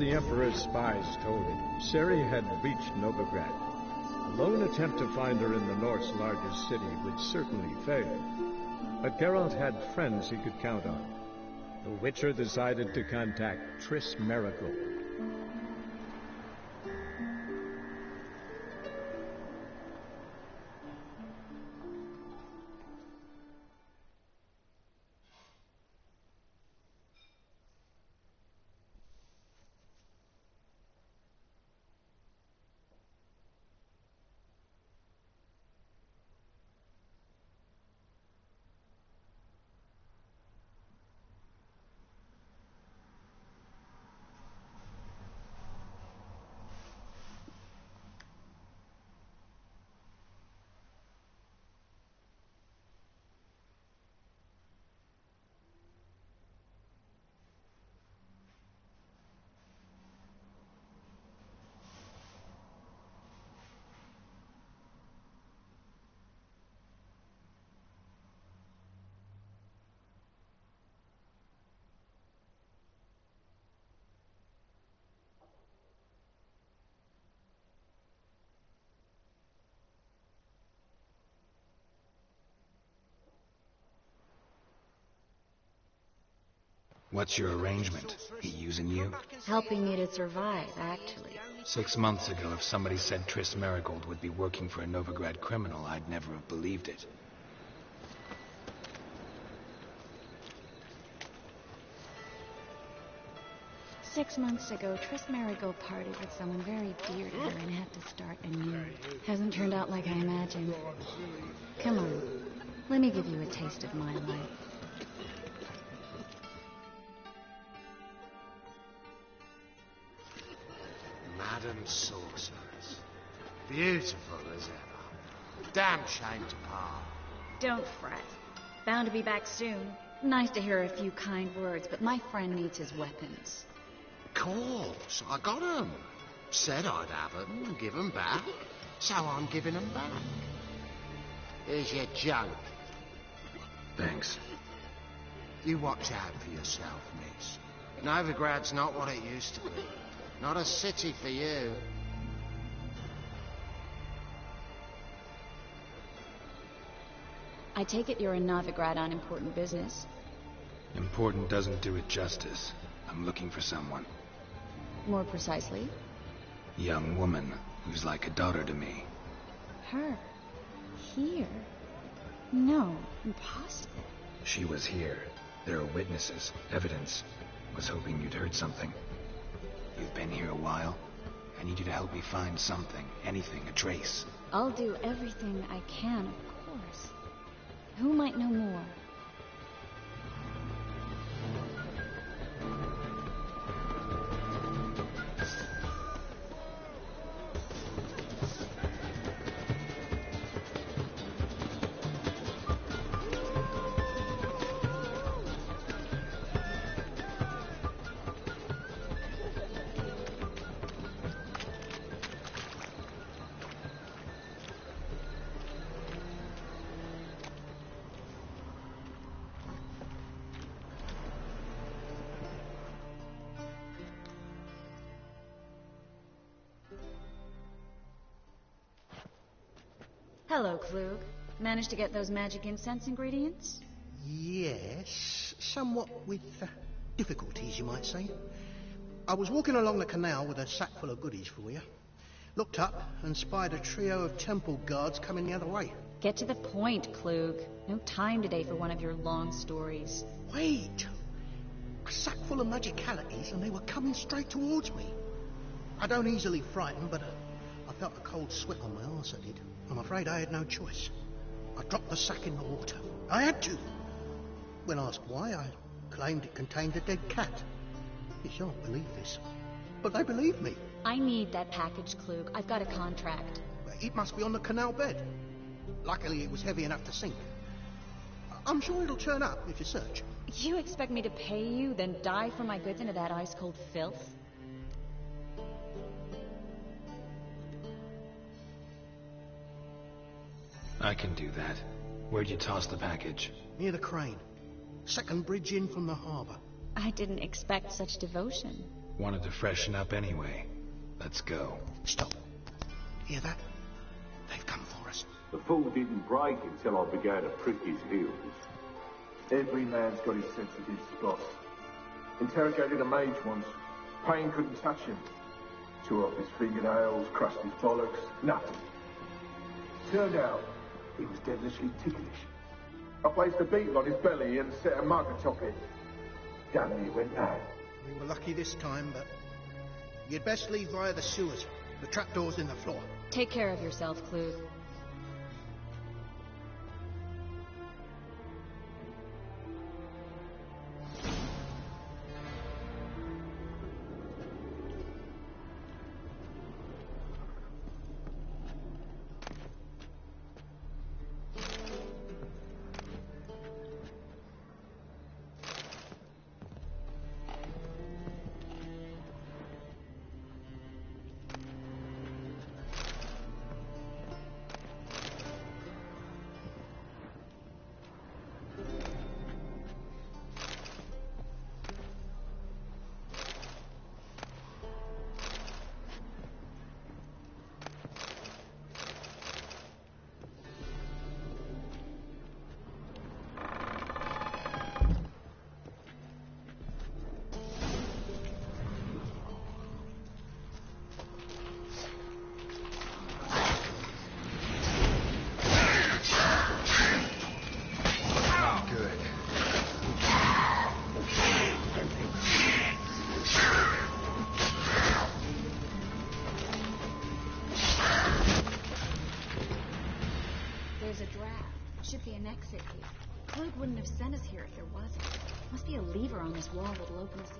The Emperor's spies told him Ciri had reached Novigrad. A lone attempt to find her in the North's largest city would certainly fail. But Geralt had friends he could count on. The Witcher decided to contact Triss Merigold. What's your arrangement? He using you? Helping me to survive, actually. 6 months ago, if somebody said Triss Merigold would be working for a Novigrad criminal, I'd never have believed it. Six months ago, Triss Merigold parted with someone very dear to her and had to start anew. Hasn't turned out like I imagined. Come on, let me give you a taste of my life. Madam Sorceress. Beautiful as ever. Damn shame to part. Don't fret. Bound to be back soon. Nice to hear a few kind words, but my friend needs his weapons. Course, I got 'em. Said I'd have 'em and give 'em back. So I'm giving 'em back. Here's your junk. Thanks. You watch out for yourself, miss. Novigrad's not what it used to be. Not a city for you. I take it you're in Novigrad on important business. Important doesn't do it justice. I'm looking for someone. More precisely? Young woman who's like a daughter to me. Her? Here? No, impossible. She was here. There are witnesses, evidence. Was hoping you'd heard something. You've been here a while. I need you to help me find something, anything, a trace. I'll do everything I can, of course. Who might know more? Hello, Klug. Managed to get those magic incense ingredients? Yes, somewhat with difficulties, you might say. I was walking along the canal with a sack full of goodies for you. Looked up and spied a trio of temple guards coming the other way. Get to the point, Klug. No time today for one of your long stories. Wait! A sack full of magicalities and they were coming straight towards me. I don't easily frighten, but I felt a cold sweat on my arse, I did. I'm afraid I had no choice. I dropped the sack in the water. I had to. When asked why, I claimed it contained a dead cat. You shan't believe this, but they believed me. I need that package, Klug. I've got a contract. It must be on the canal bed. Luckily, it was heavy enough to sink. I'm sure it'll turn up if you search. You expect me to pay you, then dive for my goods into that ice-cold filth? I can do that. Where'd you toss the package? Near the crane. Second bridge in from the harbour. I didn't expect such devotion. Wanted to freshen up anyway. Let's go. Stop. Hear that? They've come for us. The fall didn't break until I began to prick his heels. Every man's got his sensitive spots. Interrogated a mage once. Pain couldn't touch him. Tore off his fingernails, crushed his bollocks, nothing. Turned out, he was devilishly ticklish. I placed a beetle on his belly and set a mug atop it. Damn near went mad. We were lucky this time, but you'd best leave via the sewers. The trapdoor's in the floor. Take care of yourself, Clue. Should be an exit here. Clug wouldn't have sent us here if there wasn't. Must be a lever on this wall that'll open us.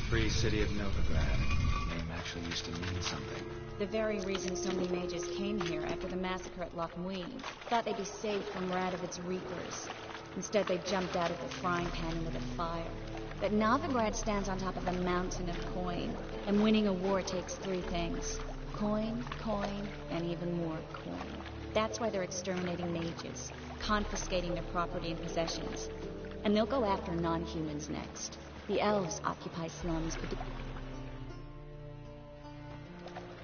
Free city of Novigrad. Name actually used to mean something. The very reason so many mages came here after the massacre at Loch Muin. Thought they'd be safe from Radovid's reapers. Instead, they jumped out of the frying pan into the fire. But Novigrad stands on top of a mountain of coin. And winning a war takes three things. Coin, coin, and even more coin. That's why they're exterminating mages, confiscating their property and possessions. And they'll go after non-humans next. The elves occupy slums, but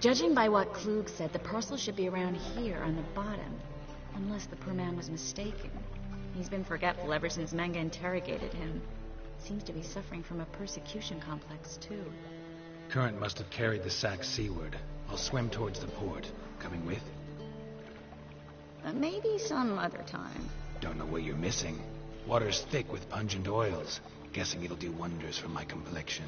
judging by what Klug said, the parcel should be around here on the bottom. Unless the poor man was mistaken. He's been forgetful ever since Manga interrogated him. Seems to be suffering from a persecution complex, too. Current must have carried the sack seaward. I'll swim towards the port. Coming with? Maybe some other time. Don't know what you're missing. Water's thick with pungent oils. Guessing it'll do wonders for my complexion.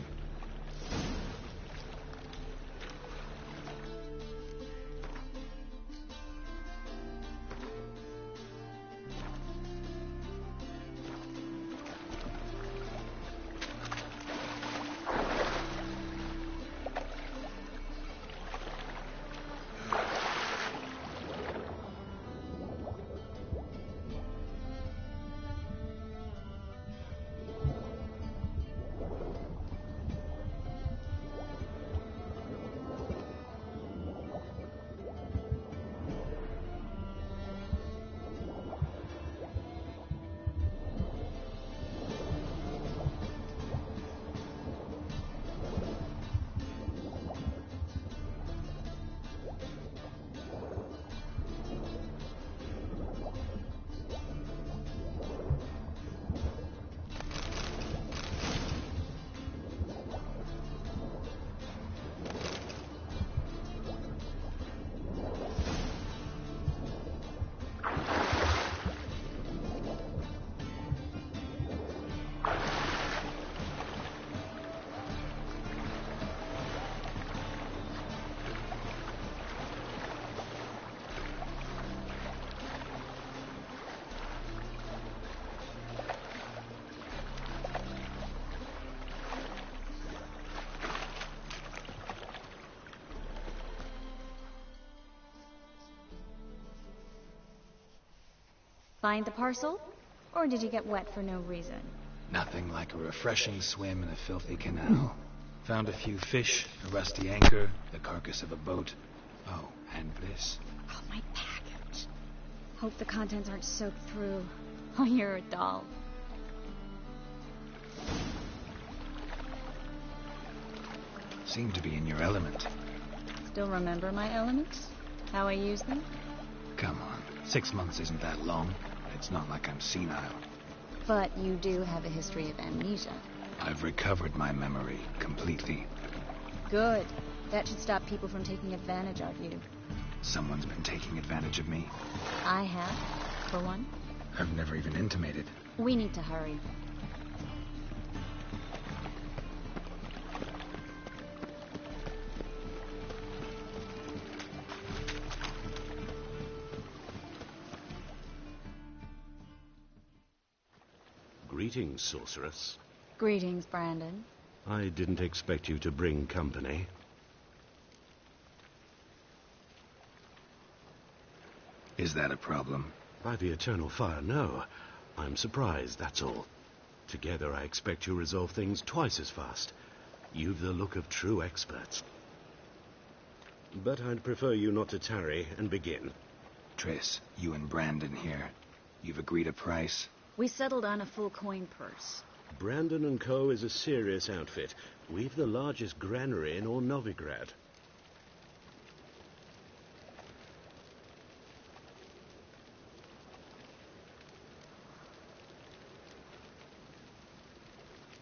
Find the parcel? Or did you get wet for no reason? Nothing like a refreshing swim in a filthy canal. Found a few fish, a rusty anchor, the carcass of a boat. Oh, and this. Oh, my package. Hope the contents aren't soaked through. Oh, you're a doll. Seem to be in your element. Still remember my elements? How I use them? Come on, 6 months isn't that long. It's not like I'm senile. But you do have a history of amnesia. I've recovered my memory completely. Good. That should stop people from taking advantage of you. Someone's been taking advantage of me. I have, for one. I've never even intimated. We need to hurry. Greetings, sorceress. Greetings, Brandon. I didn't expect you to bring company. Is that a problem? By the eternal fire, no. I'm surprised, that's all. Together, I expect you'll resolve things twice as fast. You've the look of true experts. But I'd prefer you not to tarry and begin. Triss, you and Brandon here. You've agreed a price? We settled on a full coin purse. Brandon & Co. is a serious outfit. We've the largest granary in all Novigrad.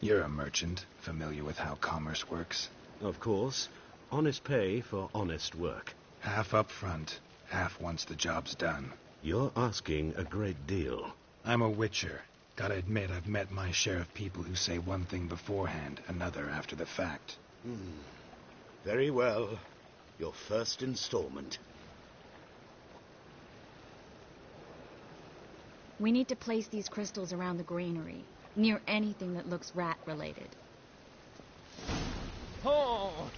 You're a merchant, familiar with how commerce works. Of course. Honest pay for honest work. Half up front, half once the job's done. You're asking a great deal. I'm a witcher. Gotta admit, I've met my share of people who say one thing beforehand, another after the fact. Very well. Your first installment. We need to place these crystals around the granary, near anything that looks rat-related. Oh!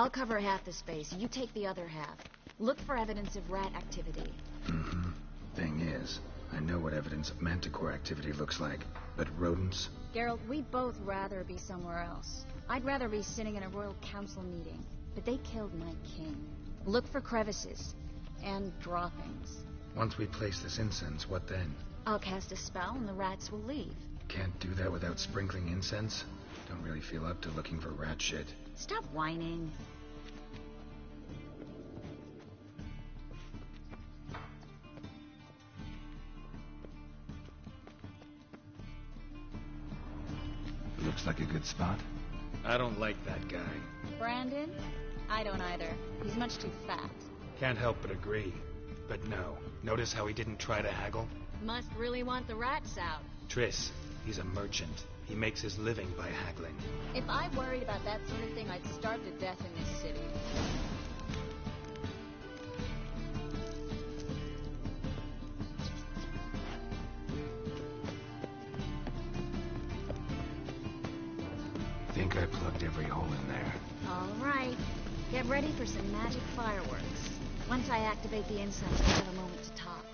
I'll cover half the space. You take the other half. Look for evidence of rat activity. Mm-hmm. Thing is, I know what evidence of manticore activity looks like, but rodents? Geralt, we'd both rather be somewhere else. I'd rather be sitting in a royal council meeting, but they killed my king. Look for crevices and droppings. Once we place this incense, what then? I'll cast a spell and the rats will leave. Can't do that without sprinkling incense? Don't really feel up to looking for rat shit. Stop whining. Looks like a good spot. I don't like that guy. Brandon? I don't either. He's much too fat. Can't help but agree. But no. Notice how he didn't try to haggle? Must really want the rats out. Triss, he's a merchant. He makes his living by haggling. If I worried about that sort of thing, I'd starve to death in this city. Think I plugged every hole in there. All right. Get ready for some magic fireworks. Once I activate the incense, we'll have a moment to talk.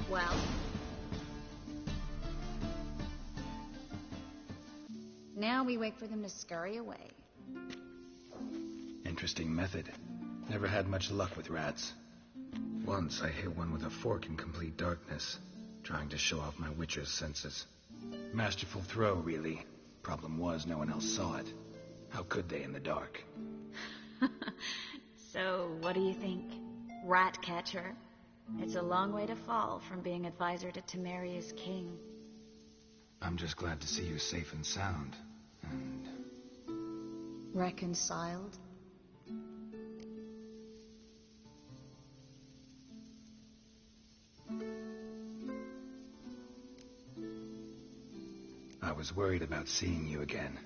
Well? Now we wait for them to scurry away. Interesting method. Never had much luck with rats. Once I hit one with a fork in complete darkness, trying to show off my witcher's senses. Masterful throw, really. Problem was, no one else saw it. How could they in the dark? So, what do you think? Rat catcher? It's a long way to fall from being advisor to Temeria's king. I'm just glad to see you safe and sound. And... reconciled? I was worried about seeing you again.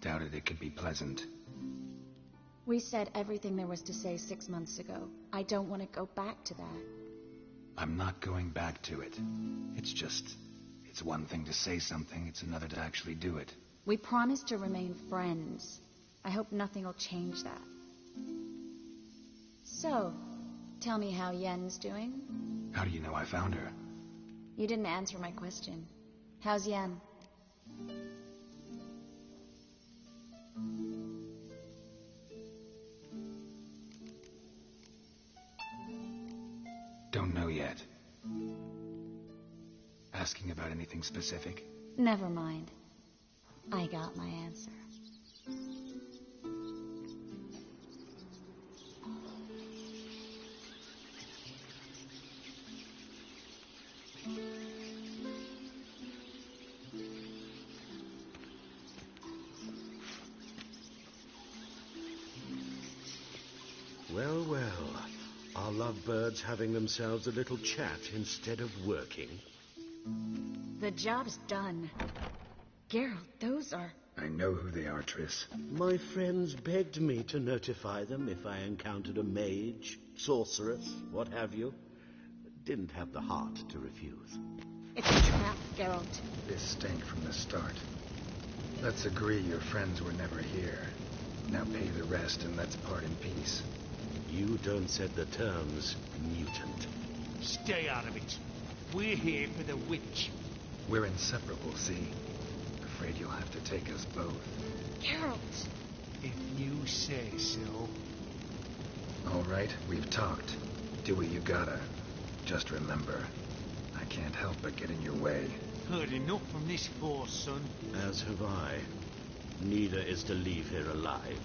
Doubted it could be pleasant. We said everything there was to say 6 months ago. I don't want to go back to that. I'm not going back to it. It's one thing to say something, it's another to actually do it. We promised to remain friends. I hope nothing will change that. So, tell me how Yen's doing? How do you know I found her? You didn't answer my question. How's Yen? Don't know yet. Asking about anything specific? Never mind. I got my answer. Well, well. Are lovebirds having themselves a little chat instead of working? The job's done. Geralt, those are... I know who they are, Triss. My friends begged me to notify them if I encountered a mage, sorceress, what have you. Didn't have the heart to refuse. It's a trap, Geralt. This stank from the start. Let's agree your friends were never here. Now pay the rest and let's part in peace. You don't set the terms, mutant. Stay out of it. We're here for the witch. We're inseparable, see? Afraid you'll have to take us both. Geralt! If you say so. All right, we've talked. Do what you gotta. Just remember, I can't help but get in your way. Heard enough from this force, son. As have I. Neither is to leave here alive.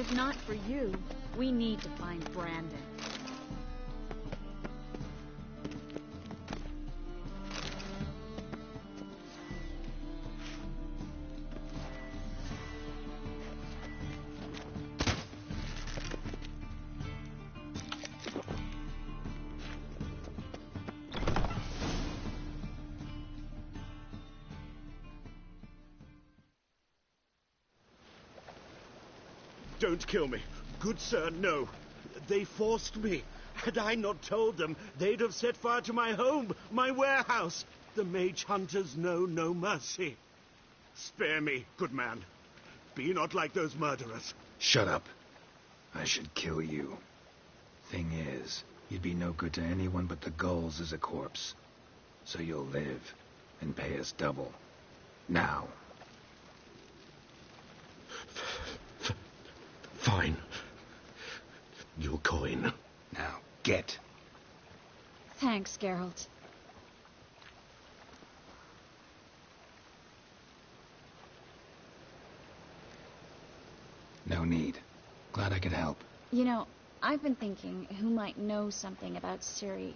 If not for you, we need to find Brandon. Don't kill me. Good sir, no. They forced me. Had I not told them, they'd have set fire to my home, my warehouse. The mage hunters know no mercy. Spare me, good man. Be not like those murderers. Shut up. I should kill you. Thing is, you'd be no good to anyone but the gulls as a corpse. So you'll live and pay us double. Now. Fine. Your coin. Now, get. Thanks, Geralt. No need. Glad I could help. You know, I've been thinking who might know something about Ciri.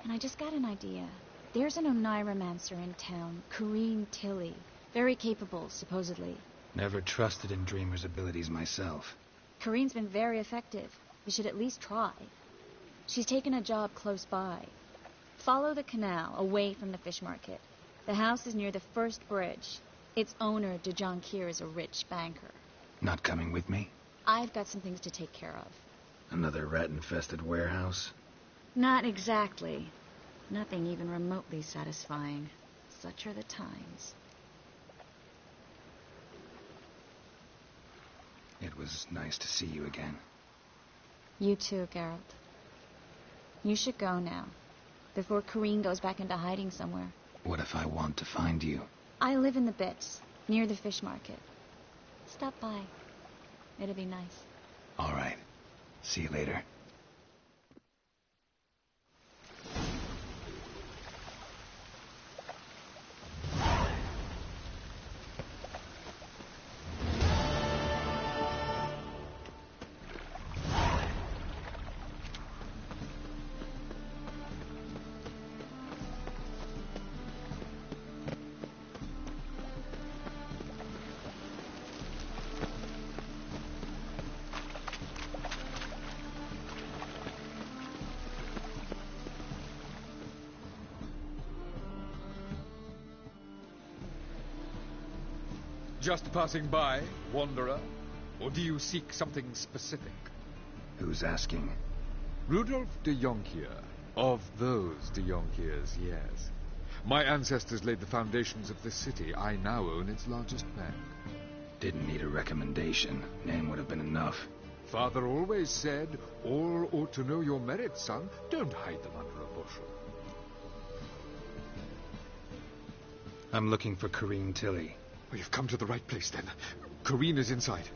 And I just got an idea. There's an Oneiromancer in town, Corrine Tilly. Very capable, supposedly. Never trusted in Dreamer's abilities myself. Corrine's been very effective. We should at least try. She's taken a job close by. Follow the canal, away from the fish market. The house is near the first bridge. Its owner, de Jonquier, is a rich banker. Not coming with me? I've got some things to take care of. Another rat-infested warehouse? Not exactly. Nothing even remotely satisfying. Such are the times. It was nice to see you again. You too, Geralt. You should go now, before Corrine goes back into hiding somewhere. What if I want to find you? I live in the Bits, near the fish market. Stop by. It'll be nice. All right. See you later. Just passing by, wanderer? Or do you seek something specific? Who's asking? Rudolf de Jonquier. Of those de Jonquiers, yes. My ancestors laid the foundations of this city. I now own its largest bank. Didn't need a recommendation. Name would have been enough. Father always said, all ought to know your merits, son. Don't hide them under a bushel. I'm looking for Corrine Tilly. Well, you've come to the right place, then. Corrine is inside.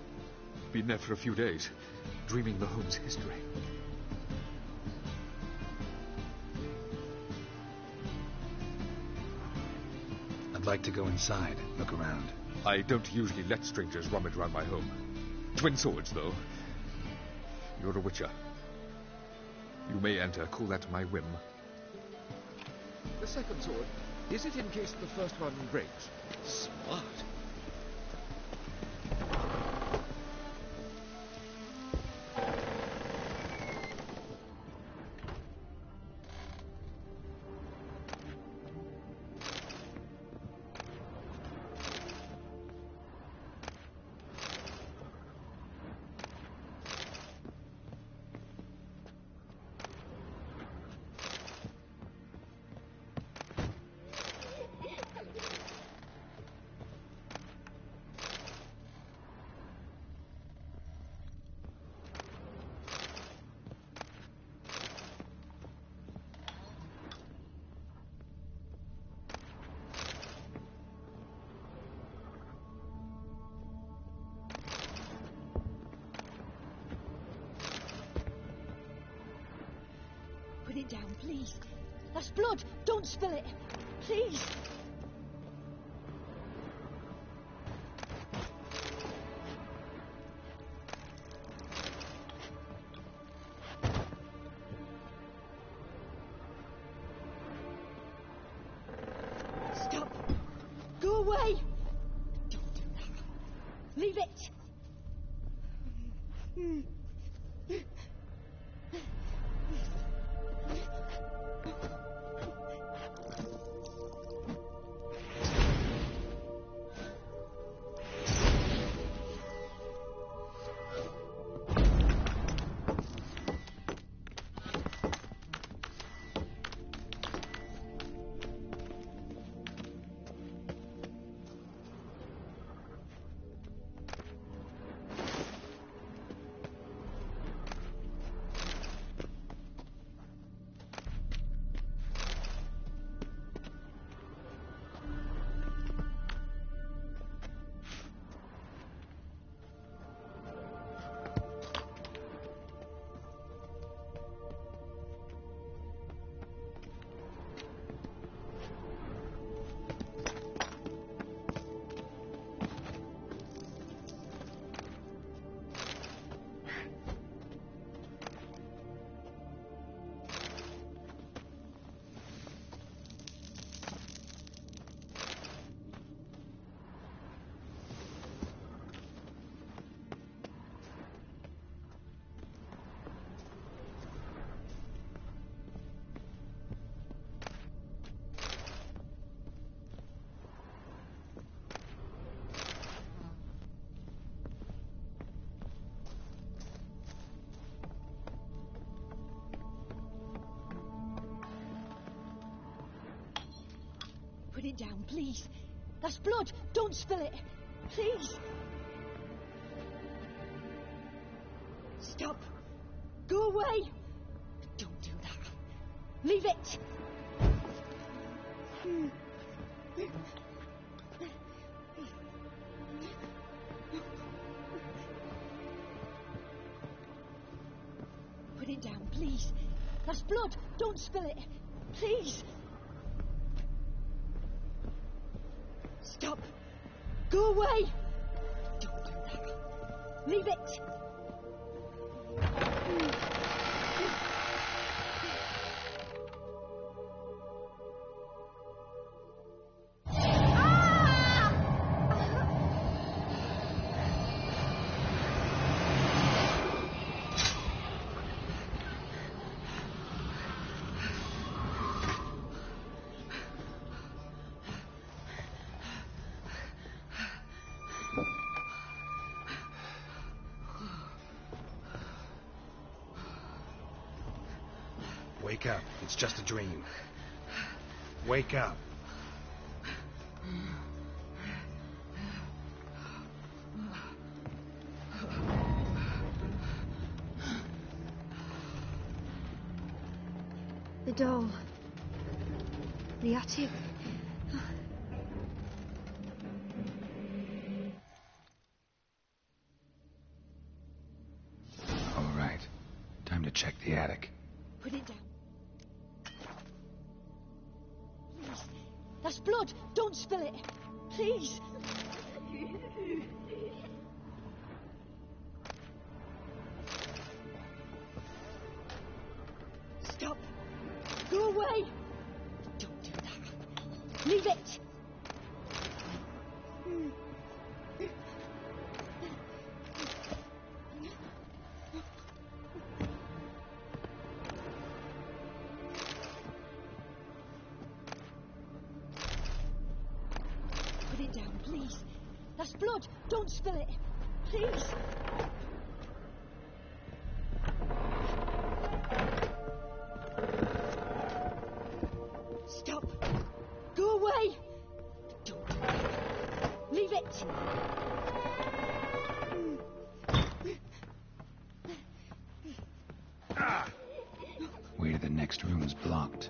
Been there for a few days, dreaming the home's history. I'd like to go inside, look around. I don't usually let strangers rummage around my home. Twin swords, though. You're a witcher. You may enter, call that my whim. The second sword, is it in case the first one breaks? Smart. Put it down, please. That's blood. Don't spill it. Please. away! Don't do that. Leave it! Put it down, please. That's blood. Don't spill it. Please. Stop. Go away. Don't do that. Leave it. Put it down, please. That's blood. Don't spill it. Please. Stop. Go away. Don't do that. Leave it. Wake up. It's just a dream. Wake up. The doll. The attic. All right. Time to check the attic. Put it down. Please. That's blood. Don't spill it. Please. Stop. Go away. Don't do that. Leave it. Put it down, please. That's blood. Don't spill it. Please. Stop. Go away. Don't do that. Leave it. Way to the next room's blocked.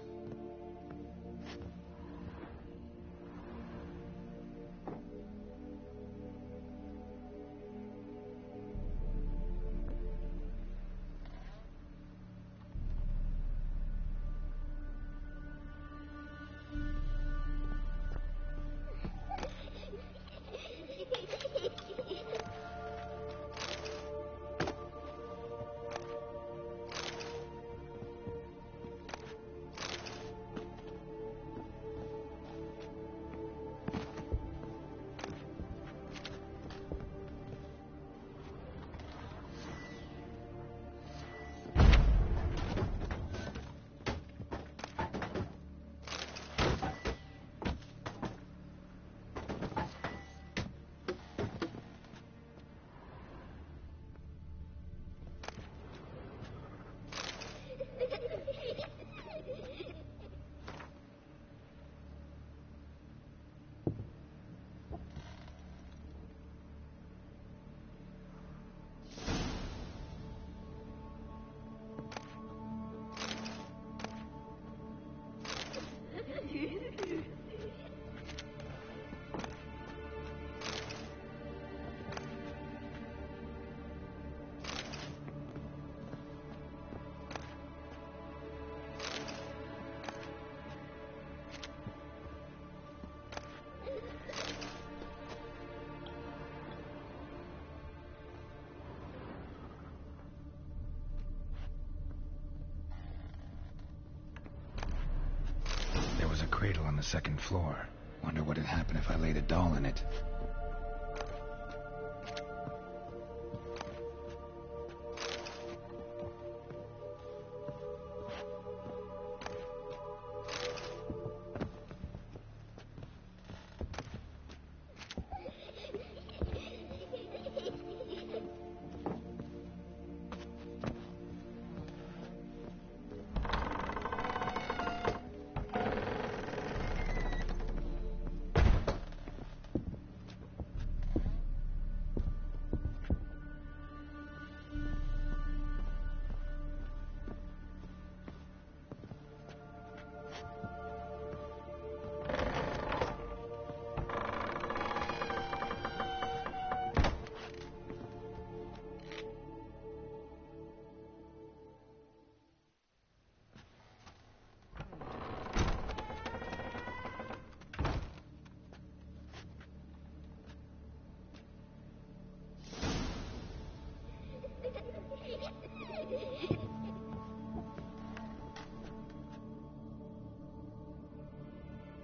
the second floor. Wonder what'd happen if I laid a doll in it.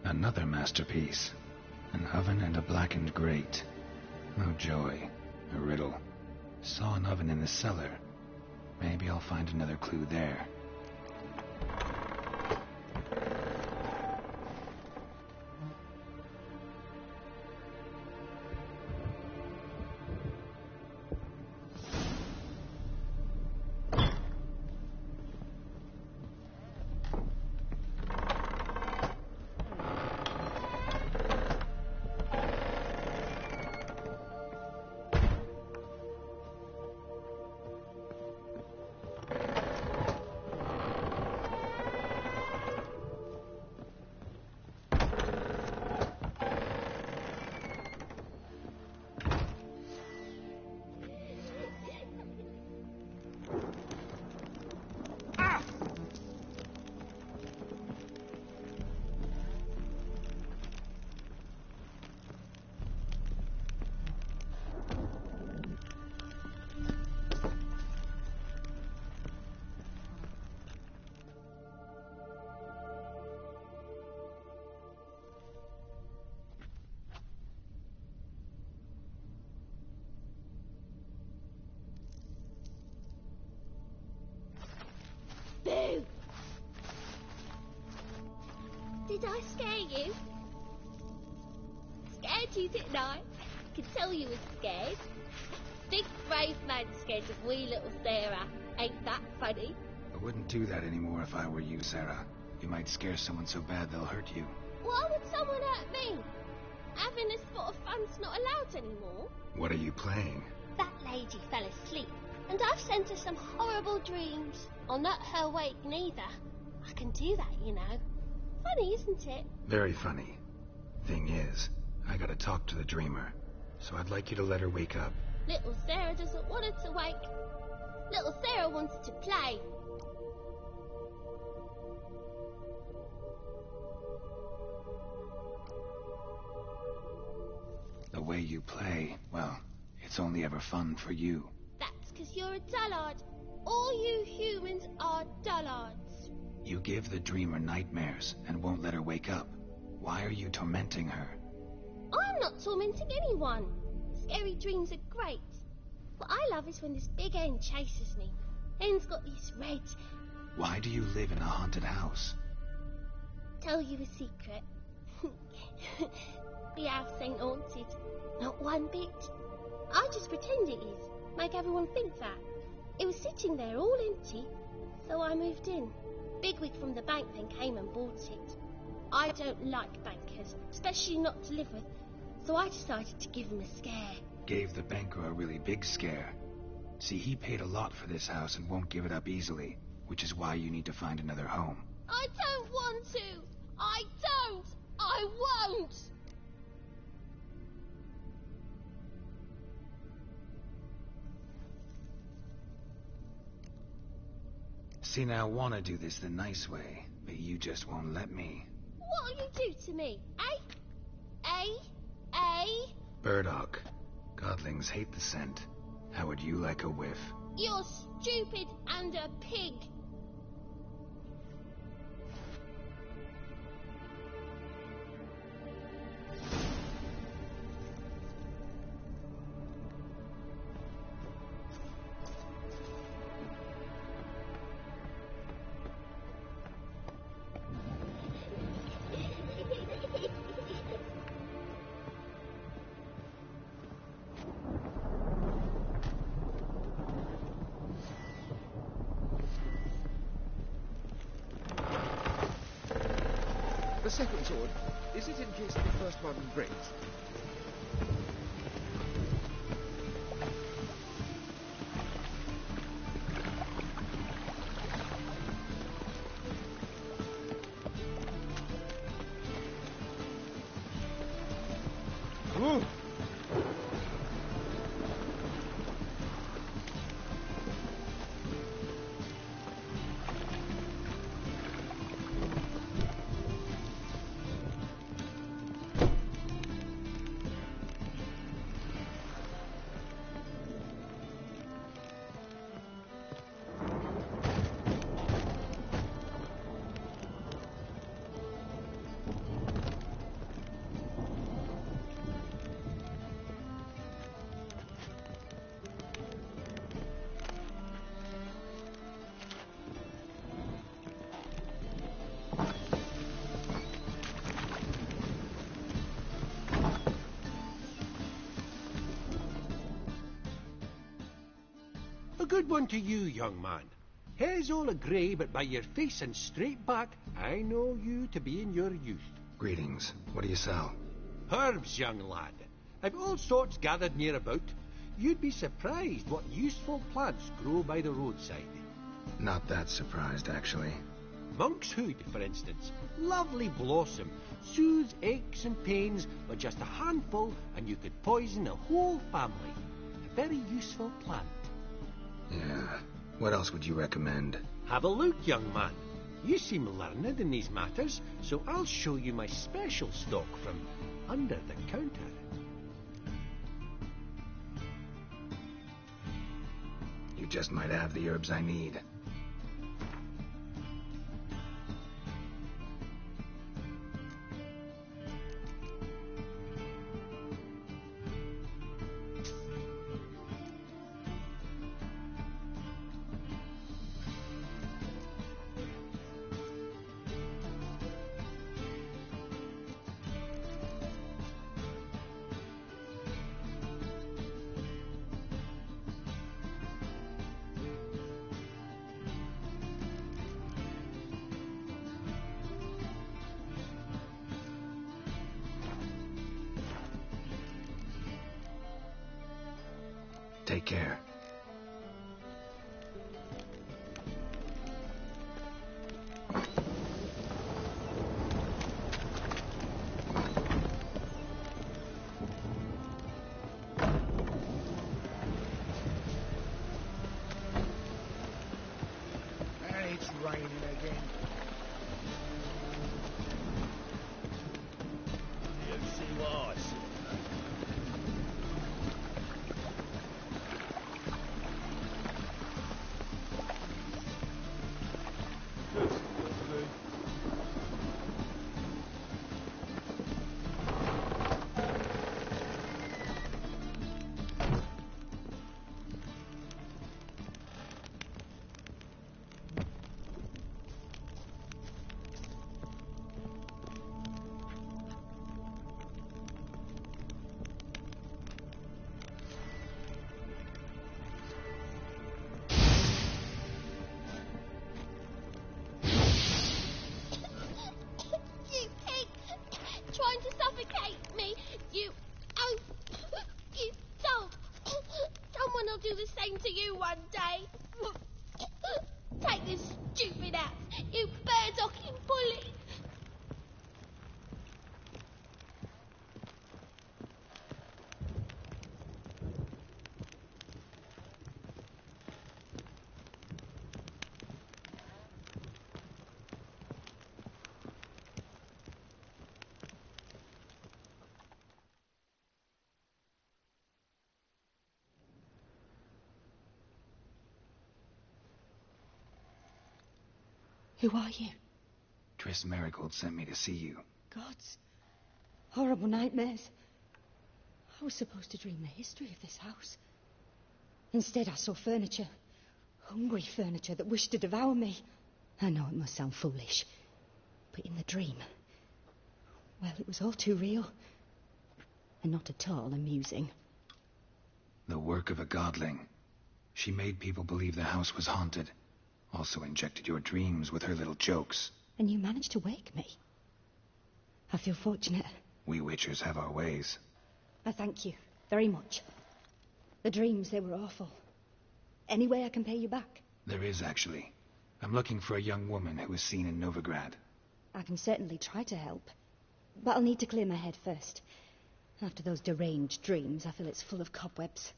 Another masterpiece. An oven and a blackened grate. Oh joy. A riddle. Saw an oven in the cellar. Maybe I'll find another clue there. Boo! Did I scare you? Scared you, didn't I? I could tell you were scared. Big brave man scared of wee little Sarah. Ain't that funny? I wouldn't do that anymore if I were you, Sarah. You might scare someone so bad they'll hurt you. Why would someone hurt me? Having a spot of fun's not allowed anymore. What are you playing? That lady fell asleep, and I've sent her some horrible dreams. I'll not her wake neither. I can do that, you know. Funny, isn't it? Very funny. Thing is, I gotta talk to the dreamer, so I'd like you to let her wake up. Little Sarah doesn't want her to wake. Little Sarah wants to play. The way you play, well, it's only ever fun for you. That's 'cause you're a dullard. All you humans are dullards. You give the dreamer nightmares and won't let her wake up. Why are you tormenting her? I'm not tormenting anyone. Scary dreams are great. What I love is when this big hen chases me. Hen's got these red... Why do you live in a haunted house? Tell you a secret. The house ain't haunted. Not one bit. I just pretend it is. Make everyone think that. It was sitting there all empty, so I moved in. Bigwig from the bank then came and bought it. I don't like bankers, especially not to live with, so I decided to give him a scare. Gave the banker a really big scare. See, he paid a lot for this house and won't give it up easily, which is why you need to find another home. I don't want to! I don't! I won't! See, now I want to do this the nice way, but you just won't let me. What'll you do to me, eh? Burdock. Godlings hate the scent. How would you like a whiff? You're stupid and a pig. The second sword, is it in case the first one breaks? Ooh. A good one to you, young man. Hair's all a-grey, but by your face and straight back, I know you to be in your youth. Greetings. What do you sell? Herbs, young lad. I've all sorts gathered near about. You'd be surprised what useful plants grow by the roadside. Not that surprised, actually. Monk's hood, for instance. Lovely blossom. Soothes aches and pains with just a handful, and you could poison a whole family. A very useful plant. Yeah. What else would you recommend? Have a look, young man. You seem learned in these matters, so I'll show you my special stock from under the counter. You just might have the herbs I need. Take care. And it's raining again. You see what I see? Trying to suffocate me. You don't. Someone will do the same to you one day. Take this stupid axe, you bird-docking bully. Who are you? Triss Merigold sent me to see you. Gods. Horrible nightmares. I was supposed to dream the history of this house. Instead, I saw furniture. Hungry furniture that wished to devour me. I know it must sound foolish, but in the dream, well, it was all too real. And not at all amusing. The work of a godling. She made people believe the house was haunted. Also injected your dreams with her little jokes. And you managed to wake me. feel fortunate. We Witchers have our ways. I thank you very much. The dreams, they were awful. Any way I can pay you back? There is, actually. I'm looking for a young woman who was seen in Novigrad. I can certainly try to help. But I'll need to clear my head first. After those deranged dreams, I feel it's full of cobwebs.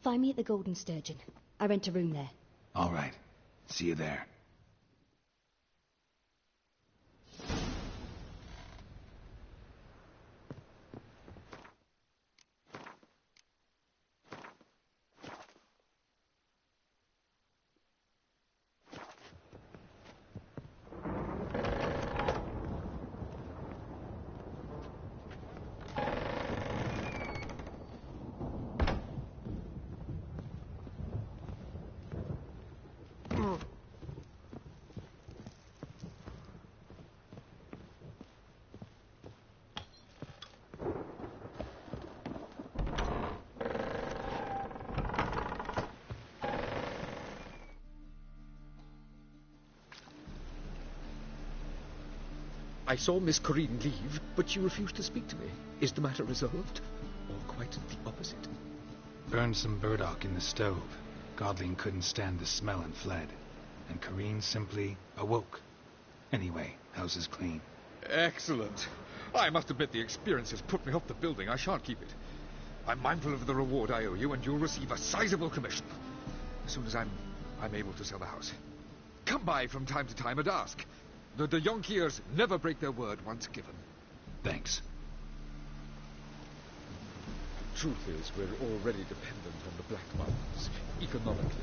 Find me at the Golden Sturgeon. I rent a room there. All right. See you there. I saw Miss Corinne leave, but she refused to speak to me. Is the matter resolved? Or quite the opposite? Burned some burdock in the stove. Godling couldn't stand the smell and fled. And Corinne simply awoke. Anyway, house is clean. Excellent. I must admit the experience has put me off the building. I shan't keep it. I'm mindful of the reward I owe you, and you'll receive a sizable commission. As soon as I'm able to sell the house. Come by from time to time and ask. The Yonkiers never break their word once given. Thanks. Truth is, we're already dependent on the Black Mountains, economically.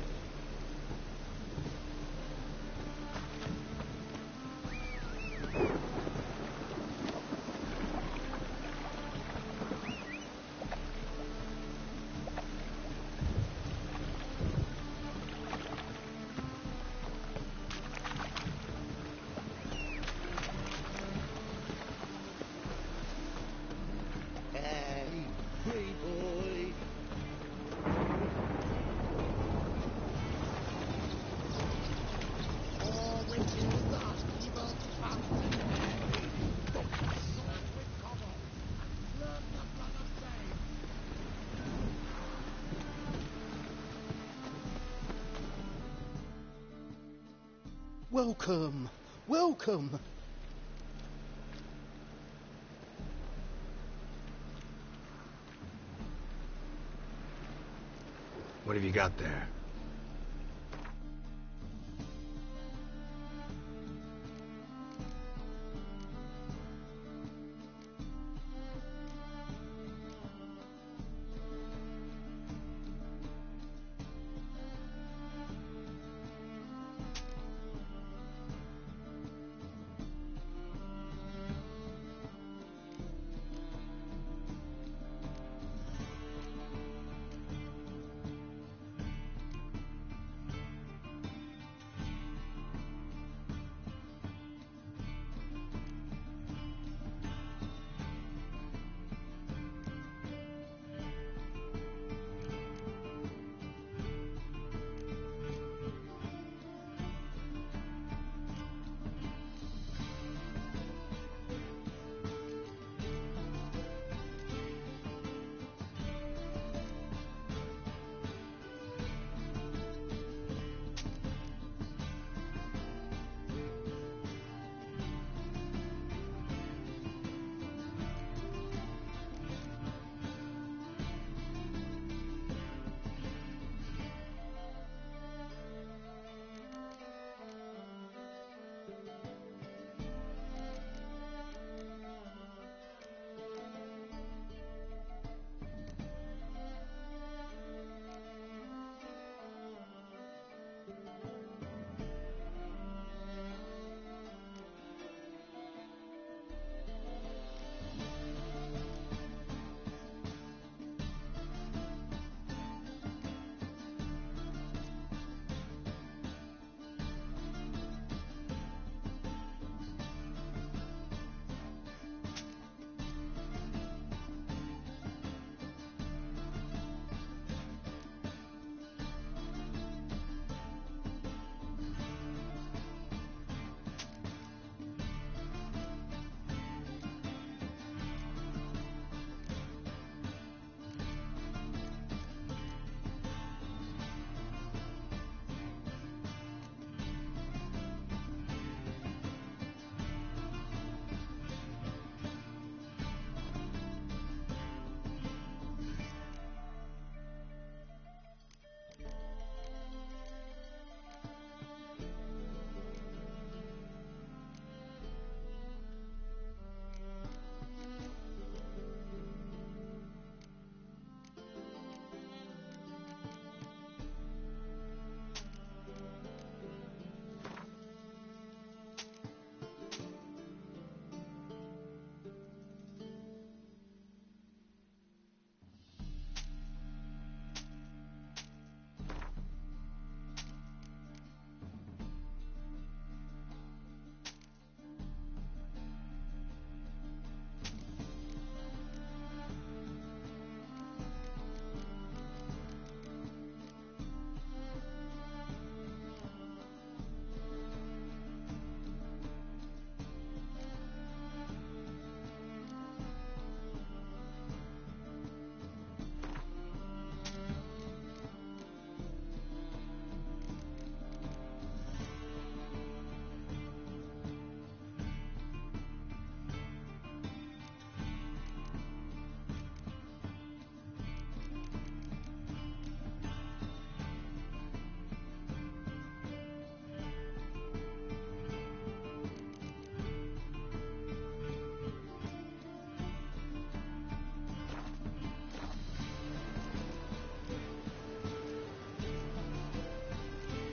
Welcome, welcome. What have you got there?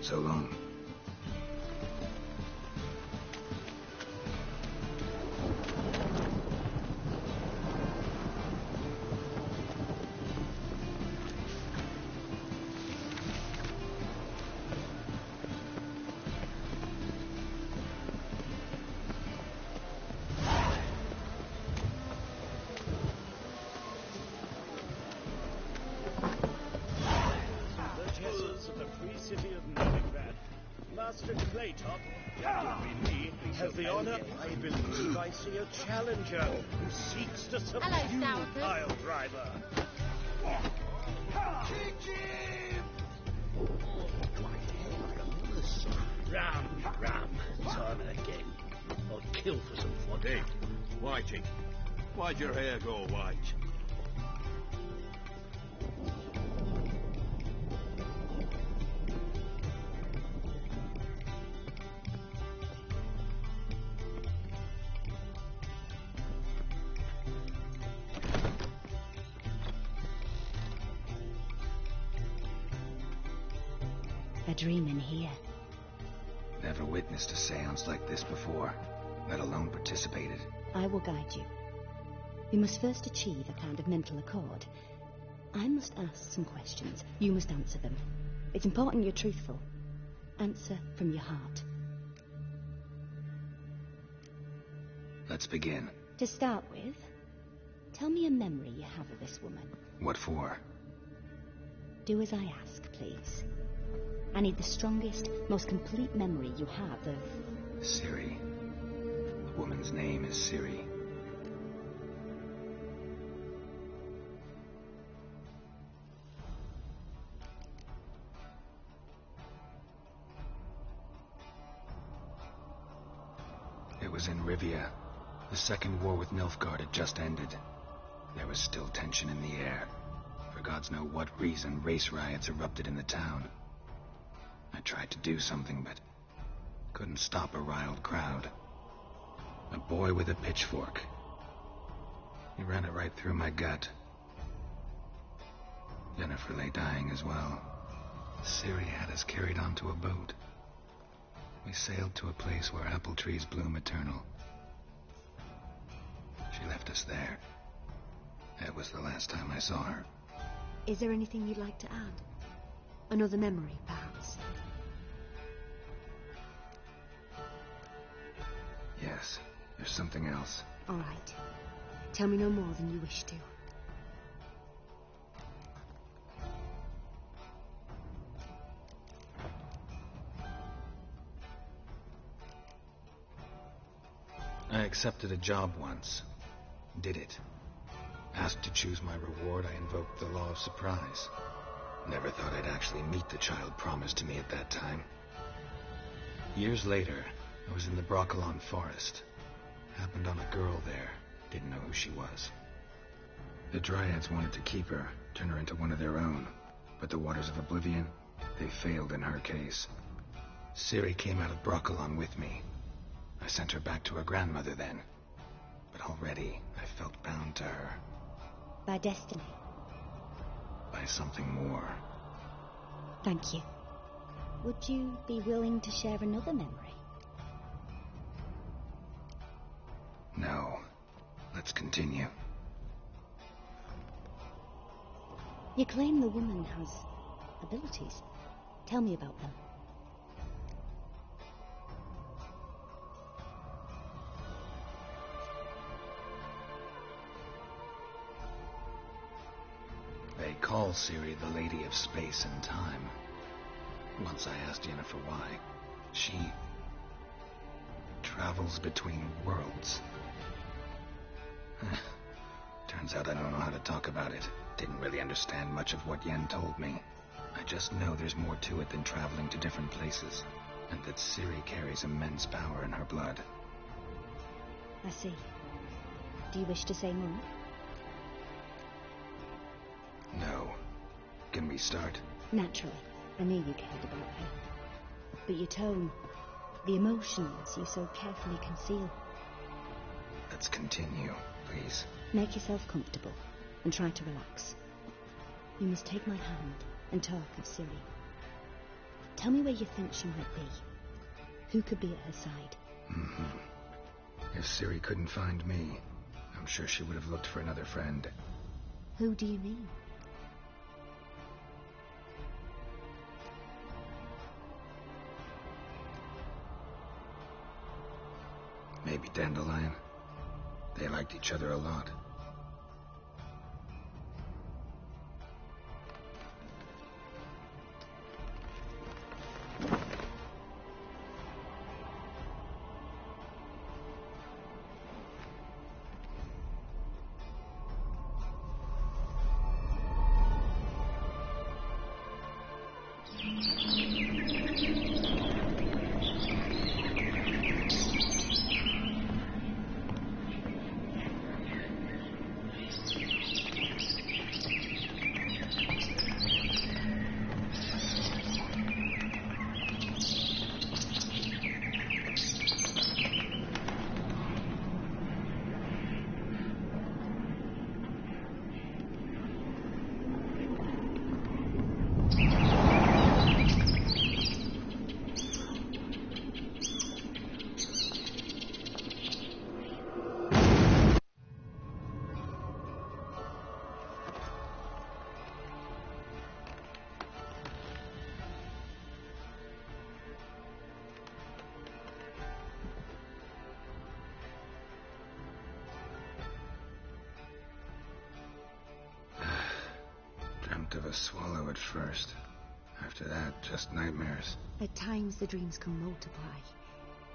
So long. Master Claytop, that would be me, has the honor, I believe I see a challenger who seeks to subdue Pile Driver. Kick him! Ram, it's on again. I'll kill for some fun. Hey, Whitey, why'd your hair go white? A dream in here. Never witnessed a seance like this before, let alone participated. I will guide you. You must first achieve a kind of mental accord. I must ask some questions. You must answer them. It's important you're truthful. Answer from your heart. Let's begin. To start with, tell me a memory you have of this woman. What for? Do as I ask, please. I need the strongest, most complete memory you have of... Ciri. The woman's name is Ciri. It was in Rivia. The second war with Nilfgaard had just ended. There was still tension in the air. For gods know what reason, race riots erupted in the town. I tried to do something, but couldn't stop a riled crowd. A boy with a pitchfork. He ran it right through my gut. Yennefer lay dying as well. Ciri had us carried onto a boat. We sailed to a place where apple trees bloom eternal. She left us there. That was the last time I saw her. Is there anything you'd like to add? Another memory, perhaps? Yes, there's something else. All right. Tell me no more than you wish to. I accepted a job once. Did it. Asked to choose my reward, I invoked the law of surprise. Never thought I'd actually meet the child promised to me at that time. Years later, I was in the Brokilon forest. Happened on a girl there. Didn't know who she was. The Dryads wanted to keep her, turn her into one of their own. But the Waters of Oblivion, they failed in her case. Ciri came out of Brokilon with me. I sent her back to her grandmother then. But already, I felt bound to her. By destiny? By something more. Thank you. Would you be willing to share another memory? No. Let's continue. You claim the woman has abilities. Tell me about them. They call Ciri the Lady of Space and Time. Once I asked Yennefer why. She travels between worlds. Turns out I don't know how to talk about it. Didn't really understand much of what Yen told me. I just know there's more to it than traveling to different places, and that Ciri carries immense power in her blood. I see. Do you wish to say more? No. Can we start? Naturally. I knew you cared about her. But your tone, the emotions you so carefully conceal. Let's continue, please. Make yourself comfortable and try to relax. You must take my hand and talk of Ciri. Tell me where you think she might be. Who could be at her side? If Ciri couldn't find me, I'm sure she would have looked for another friend. Who do you mean? Maybe Dandelion. They liked each other a lot. Of a swallow at first. After that, just nightmares. At times the dreams can multiply.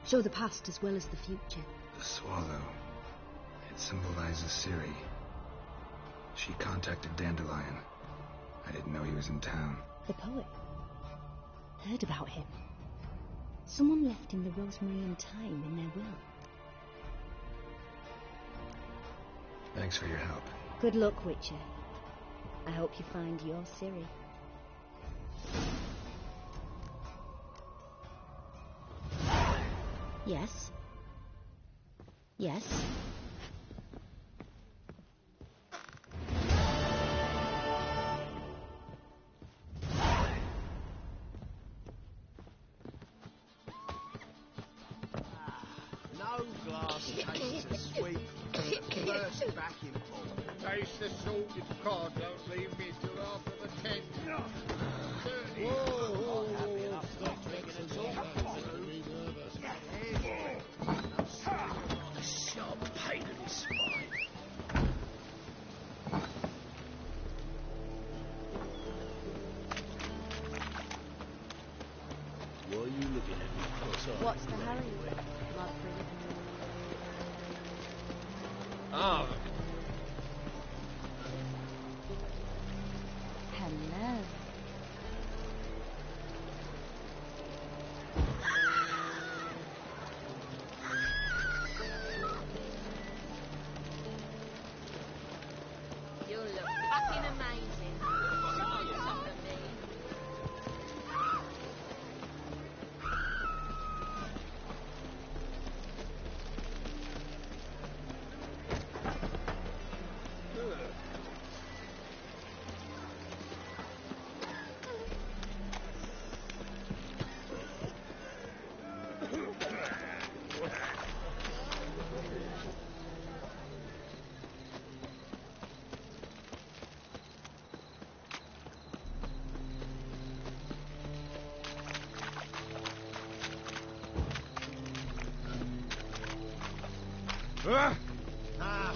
Show the past as well as the future. The swallow. It symbolizes Ciri. She contacted Dandelion. I didn't know he was in town. The poet. Heard about him. Someone left him the rosemary and thyme in their will. Thanks for your help. Good luck, Witcher. I hope you find your Ciri. Yes? Yes? No glass tastes as sweet as the first vacuum pull. Taste the salted cod, don't leave me till after the 10. Whoa, stop drinking at all. A sharp pain in his spine. What are you looking at? What's the hurry? Love for you. Ah, Hello. You look fucking amazing. Show you something, me.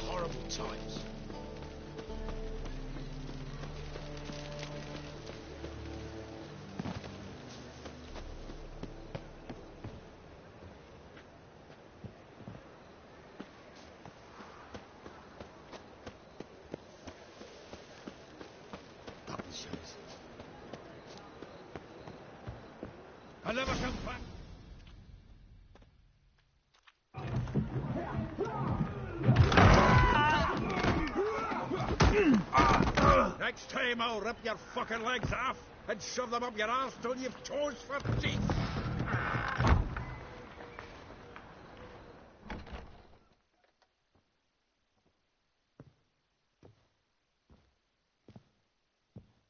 Horrible times. I never come back. Next time I'll rip your fucking legs off and shove them up your arse till you've toes for teeth.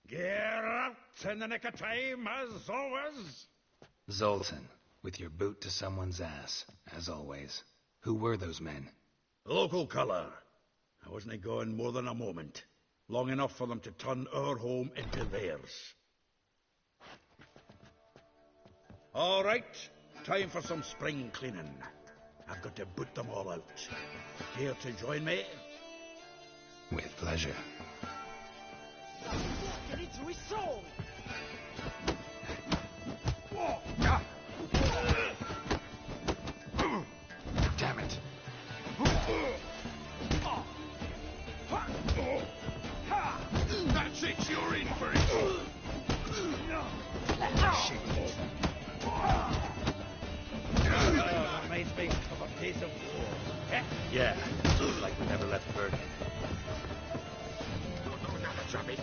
Get out! Just in the nick of time, as always. Zoltan, with your boot to someone's ass, as always. Who were those men? Local colour. I wasn't gone more than a moment. Long enough for them to turn our home into theirs. All right, time for some spring cleaning. I've got to boot them all out. Care to join me? With pleasure. Get into his soul! Damn it. That's it, you're in for it. Reminds me of a piece of war. Yeah, like we never left Bergen. No, that's rubbish.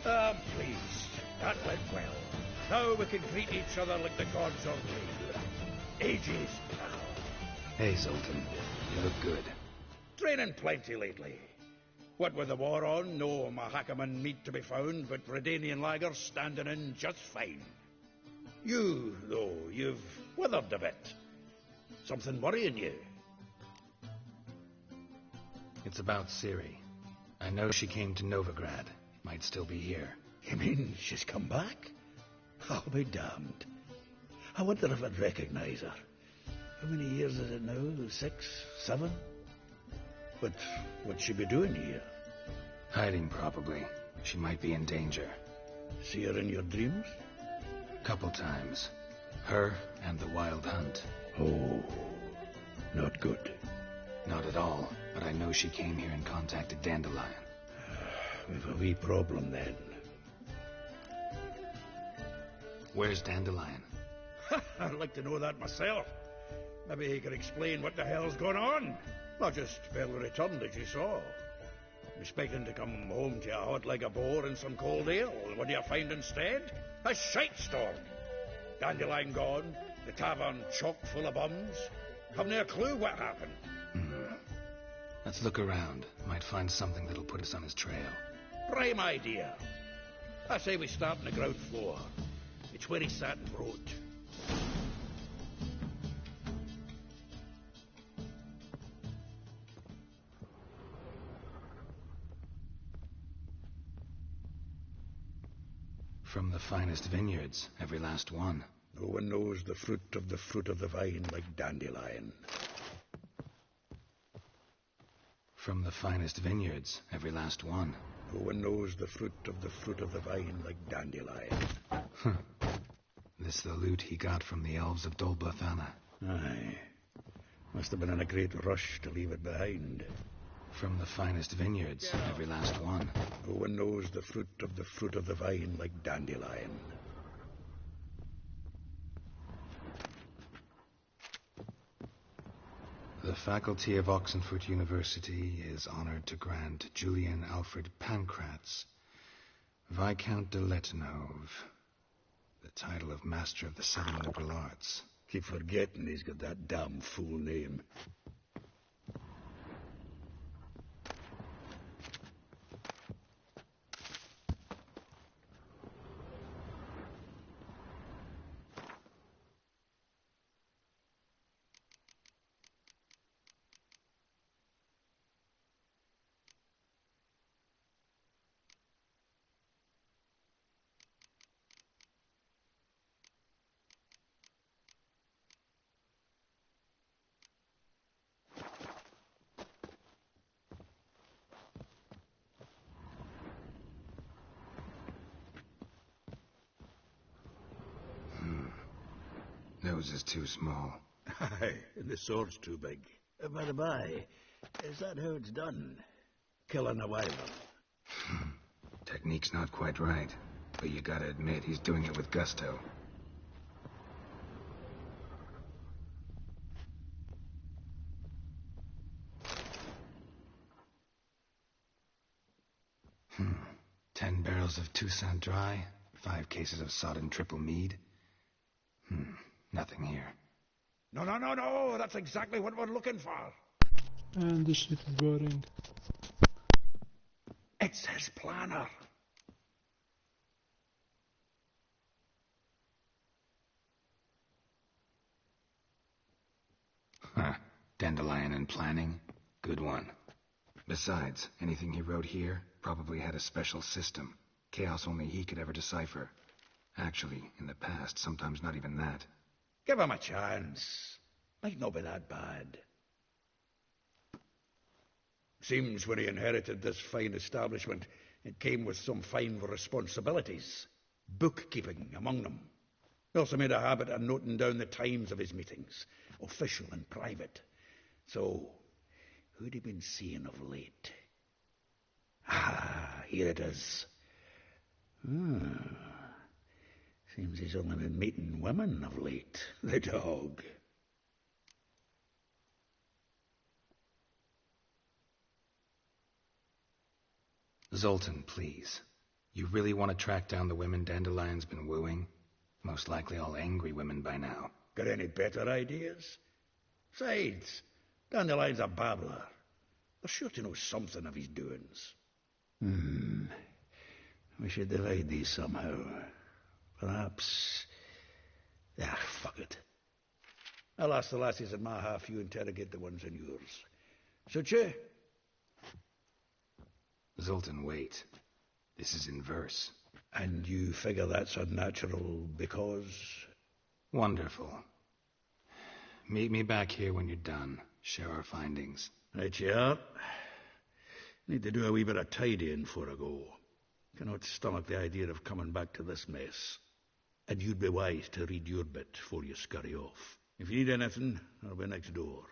I'm pleased. That went well. Now we can greet each other like the gods ordained. Ages, pal. Hey, Zoltan. You look good. Training plenty lately. What with the war on, no Mahakaman meat to be found, but Redanian lagers standing in just fine. You, though, you've withered a bit. Something worrying you? It's about Ciri. I know she came to Novigrad. Might still be here. You mean she's come back? I'll be damned. I wonder if I'd recognize her. How many years is it now? 6, 7? But what'd she be doing here? Hiding, probably. She might be in danger. See her in your dreams? Couple times. Her and the Wild Hunt. Oh, not good. Not at all, but I know she came here and contacted Dandelion. We've a wee problem then. Where's Dandelion? I'd like to know that myself. Maybe he could explain what the hell's going on. Not just barely returned, as you saw. Expecting to come home to a hot like a boar and some cold ale. What do you find instead? A shite storm. Dandelion gone, the tavern chock full of bums. Haven't a clue what happened. Let's look around. Might find something that'll put us on his trail. Prime idea. I say we start on the ground floor. It's where he sat and wrote. From the finest vineyards, every last one. No one knows the fruit of the vine like Dandelion. From the finest vineyards, every last one. No one knows the fruit of the vine like Dandelion. This the loot he got from the elves of Dol Blathanna. Aye. Must have been in a great rush to leave it behind. From the finest vineyards, every last one. No one knows the fruit of the vine like Dandelion. The faculty of Oxenfurt University is honored to grant Julian Alfred Pancratz, Viscount de Letenhove, the title of Master of the Seven Liberal Arts. Keep forgetting he's got that damn fool name. Nose is too small. Aye, and the sword's too big. By the by, is that how it's done? Killing a wyvern? Technique's not quite right, but you gotta admit he's doing it with gusto. Hmm. 10 barrels of Toussaint Dry, 5 cases of sodden triple mead. Nothing here. No, that's exactly what we're looking for. And the ship is boarding. It's his planner. Huh. Dandelion and planning? Good one. Besides, anything he wrote here probably had a special system. Chaos only he could ever decipher. Actually, in the past, sometimes not even that. Give him a chance. Might not be that bad. Seems when he inherited this fine establishment, it came with some fine responsibilities. Bookkeeping among them. He also made a habit of noting down the times of his meetings, official and private. So, who'd he been seeing of late? Ah, here it is. Seems he's only been meeting women of late. The dog. Zoltan, please. You really want to track down the women Dandelion's been wooing? Most likely all angry women by now. Got any better ideas? Besides, Dandelion's a babbler. They're sure to know something of his doings. We should divide these somehow. Perhaps... fuck it. I'll ask the lassies in my half, you interrogate the ones in yours. Should you? Zoltan, wait. This is in verse. And you figure that's unnatural because... Wonderful. Meet me back here when you're done. Share our findings. Right you are. Need to do a wee bit of tidying before I go. Cannot stomach the idea of coming back to this mess. And you'd be wise to read your bit before you scurry off. If you need anything, I'll be next door.